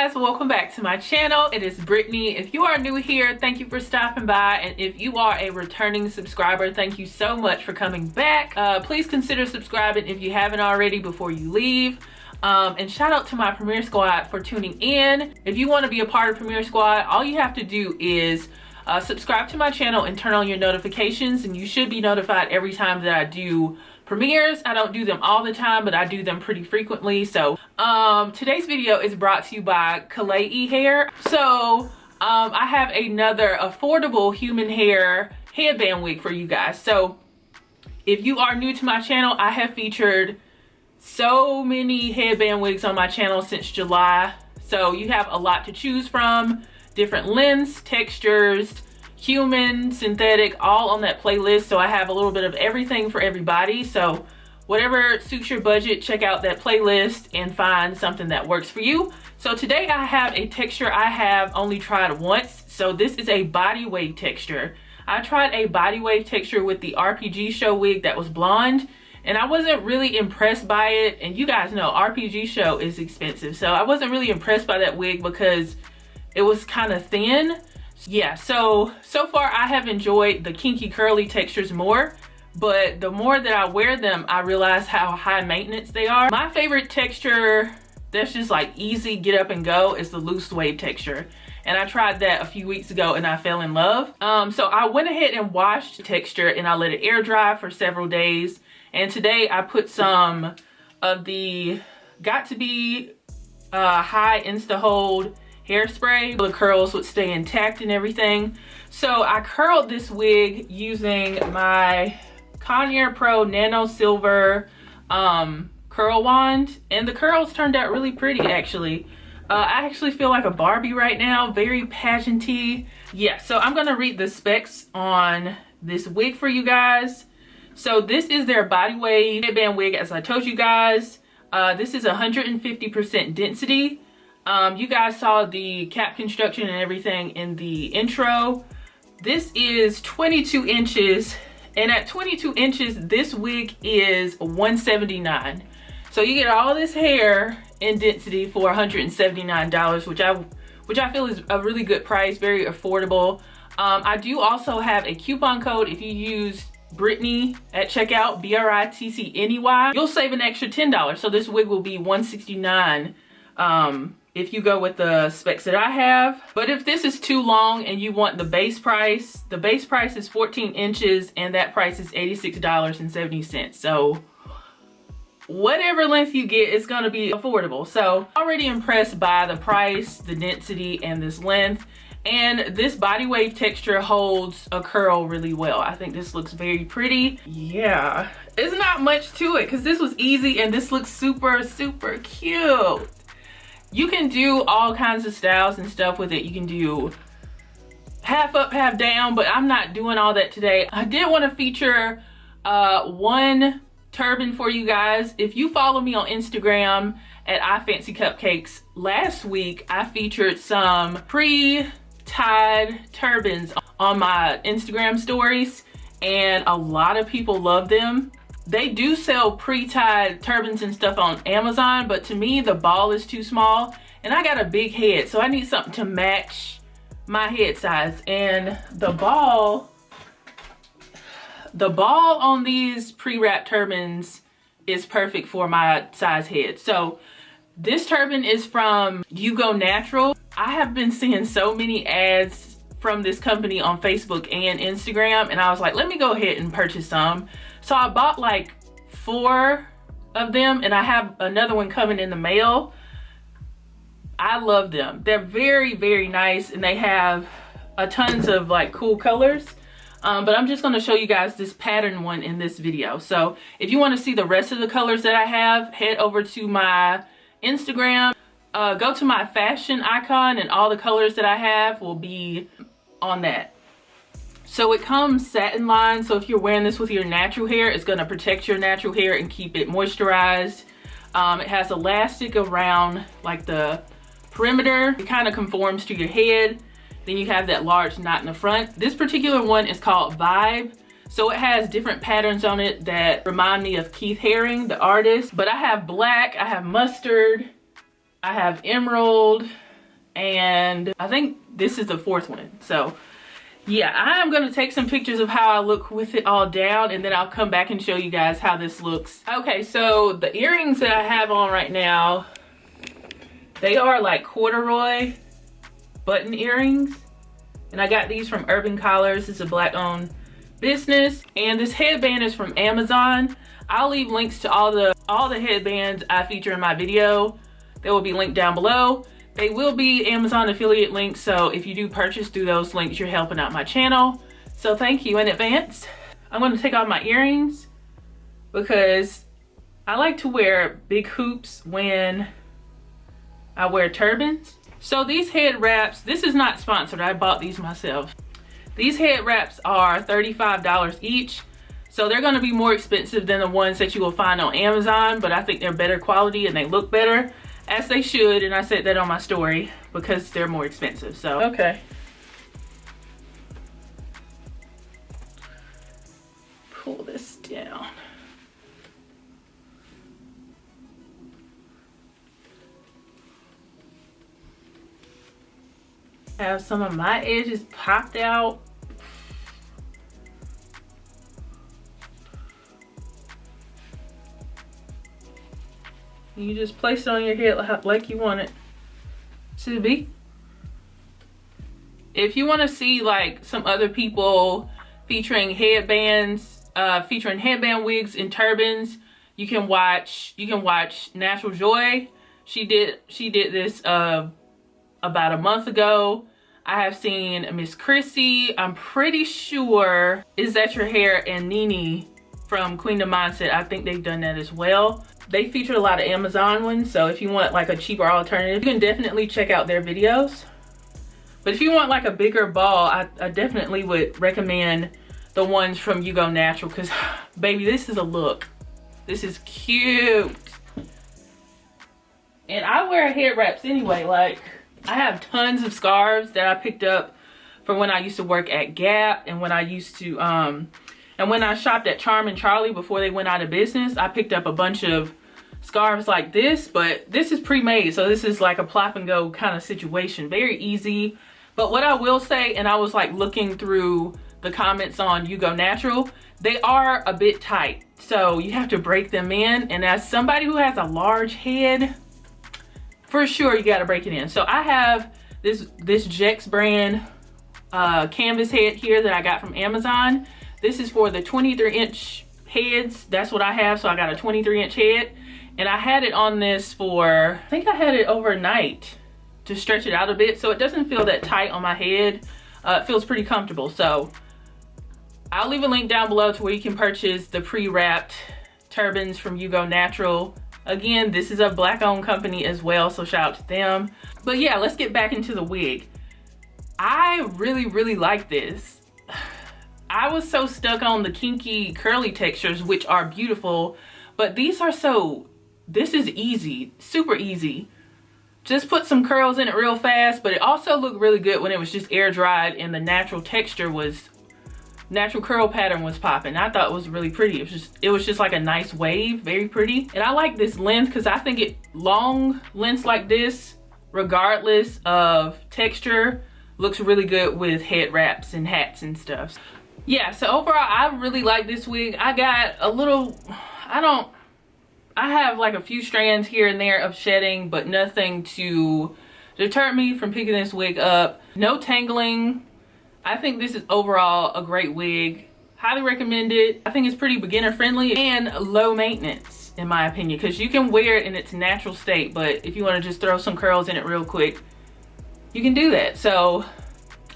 guys, welcome back to my channel. It is Brittney. If you are new here, thank you for stopping by, and if you are a returning subscriber, thank you so much for coming back. Please consider subscribing if you haven't already before you leave. And shout out to my Premiere Squad for tuning in. If you want to be a part of Premiere Squad, all you have to do is subscribe to my channel and turn on your notifications, and you should be notified every time that I do premieres. I don't do them all the time, but I do them pretty frequently. So today's video is brought to you by KlaiyiHair. So I have another affordable human hair headband wig for you guys. So if you are new to my channel, I have featured so many headband wigs on my channel since July. So you have a lot to choose from, different lengths, textures, human, synthetic, all on that playlist. So I have a little bit of everything for everybody. So whatever suits your budget, check out that playlist and find something that works for you. So today I have a texture I have only tried once. So this is a body wave texture. I tried a body wave texture with the RPG show wig that was blonde, and I wasn't really impressed by it. And you guys know RPG show is expensive, so I wasn't really impressed by that wig because it was kind of thin. Yeah, so far I have enjoyed the kinky curly textures more, but the more that I wear them, I realize how high maintenance they are. My favorite texture that's just like easy get up and go is the loose wave texture, and I tried that a few weeks ago and I fell in love. So I went ahead and washed the texture and I let it air dry for several days, and today I put some of the Got To Be High Insta Hold hairspray. The curls would stay intact and everything. So I curled this wig using my Conair Pro Nano Silver curl wand, and the curls turned out really pretty actually. I actually feel like a Barbie right now, very pageanty. Yeah, so I'm gonna read the specs on this wig for you guys. So this is their body wave headband wig, as I told you guys. This is 150% density. You guys saw the cap construction and everything in the intro. This is 22 inches, and at 22 inches, this wig is $179. So you get all this hair in density for $179, which I feel is a really good price, very affordable. I do also have a coupon code. If you use Brittney at checkout, BRITCNEY, you'll save an extra $10. So this wig will be $169. If you go with the specs that I have. But if this is too long and you want the base price is 14 inches, and that price is $86.70. So whatever length you get, it's gonna be affordable. So already impressed by the price, the density, and this length. And this body wave texture holds a curl really well. I think this looks very pretty. Yeah, it's not much to it because this was easy, and this looks super, super cute. You can do all kinds of styles and stuff with it. You can do half up, half down, but I'm not doing all that today. I did want to feature one turban for you guys. If you follow me on Instagram at iFancyCupcakes, last week I featured some pre-tied turbans on my Instagram stories, and a lot of people love them. They do sell pre-tied turbans and stuff on Amazon, but to me the ball is too small, and I got a big head, so I need something to match my head size. And the ball on these pre-wrapped turbans is perfect for my size head. So this turban is from YouGoNatural. I have been seeing so many ads from this company on Facebook and Instagram, and I was like, let me go ahead and purchase some. So I bought like 4 of them, and I have another one coming in the mail. I love them. They're very, very nice, and they have tons of like cool colors. But I'm just gonna show you guys this pattern one in this video. So if you wanna see the rest of the colors that I have, head over to my Instagram, go to my fashion icon, and all the colors that I have will be on that. So it comes satin lined, so if you're wearing this with your natural hair, it's gonna protect your natural hair and keep it moisturized. It has elastic around like the perimeter. It kind of conforms to your head. Then you have that large knot in the front. This particular one is called Vibe. So it has different patterns on it that remind me of Keith Haring, the artist. But I have black, I have mustard, I have emerald, and I think this is the 4th one. So yeah, I am gonna take some pictures of how I look with it all down, and then I'll come back and show you guys how this looks. Okay, so the earrings that I have on right now, they are like corduroy button earrings, and I got these from Urban Collars. It's a Black owned business, and this headband is from Amazon. I'll leave links to all the headbands I feature in my video. They will be linked down below. They will be Amazon affiliate links, so if you do purchase through those links, you're helping out my channel. So thank you in advance. I'm going to take off my earrings because I like to wear big hoops when I wear turbans. So these head wraps, this is not sponsored, I bought these myself. These head wraps are $35 each. So they're gonna be more expensive than the ones that you will find on Amazon, but I think they're better quality and they look better, as they should, and I said that on my story because they're more expensive, so. Okay. Pull this down. Have some of my edges popped out. You just place it on your head like you want it to be. If you want to see like some other people featuring headbands, featuring headband wigs and turbans, you can watch Natural Joy. She did this about a month ago. I have seen Miss Chrissy. I'm pretty sure Is That Your Hair and Nene from Queendom Mindset. I think they've done that as well. They featured a lot of Amazon ones, so if you want like a cheaper alternative, you can definitely check out their videos. But if you want like a bigger ball, I definitely would recommend the ones from YouGoNatural, because baby, this is a look. This is cute. And I wear head wraps anyway. Like, I have tons of scarves that I picked up from when I used to work at Gap, and when I used to and when I shopped at Charm and Charlie before they went out of business. I picked up a bunch of scarves like this, but this is pre-made, so this is like a plop and go kind of situation. Very easy. But what I will say, and I was like looking through the comments on YouGoNatural, they are a bit tight, so you have to break them in. And as somebody who has a large head, for sure you got to break it in. So I have this Jex brand canvas head here that I got from Amazon. This is for the 23-inch heads. That's what I have. So I got a 23-inch head, and I had it on this for, I think I had it overnight to stretch it out a bit, so it doesn't feel that tight on my head. It feels pretty comfortable. So I'll leave a link down below to where you can purchase the pre-wrapped turbans from YouGoNatural. Again, this is a Black-owned company as well, so shout out to them. But yeah, let's get back into the wig. I really like this. I was so stuck on the kinky curly textures, which are beautiful, but these are this is easy, super easy. Just put some curls in it real fast, but it also looked really good when it was just air dried and the natural curl pattern was popping. I thought it was really pretty. It was just like a nice wave, very pretty. And I like this length because I think long lengths like this, regardless of texture, looks really good with head wraps and hats and stuff. Yeah, so overall, I really like this wig. I got a little, I have like a few strands here and there of shedding, but nothing to deter me from picking this wig up. No tangling. I think this is overall a great wig. Highly recommend it. I think it's pretty beginner friendly and low maintenance, in my opinion, because you can wear it in its natural state, but if you want to just throw some curls in it real quick, you can do that. So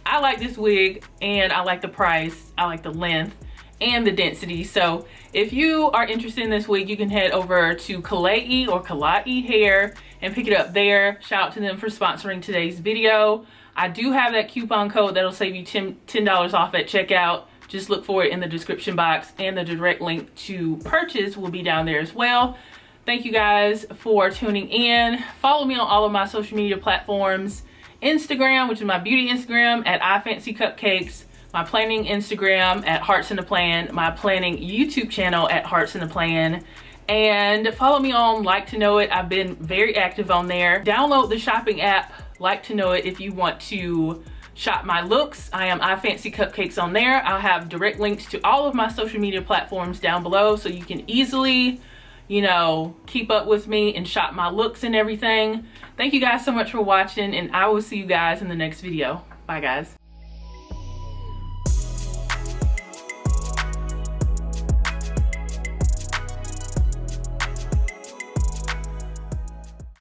I like this wig, and I like the price, I like the length and the density. So if you are interested in this wig, you can head over to Klaiyi or KlaiyiHair and pick it up there. Shout out to them for sponsoring today's video. I do have that coupon code that'll save you $10 off at checkout. Just look for it in the description box, and the direct link to purchase will be down there as well. Thank you guys for tuning in. Follow me on all of my social media platforms. Instagram, which is my beauty Instagram at iFancyCupcakes, my planning Instagram at Hearts in the Plan, my planning YouTube channel at Hearts in the Plan, and follow me on Like to Know It. I've been very active on there. Download the shopping app like to know it if you want to shop my looks. I am iFancyCupcakes on there. I'll have direct links to all of my social media platforms down below so you can easily, you know, keep up with me and shop my looks and everything. Thank you guys so much for watching, and I will see you guys in the next video. Bye guys.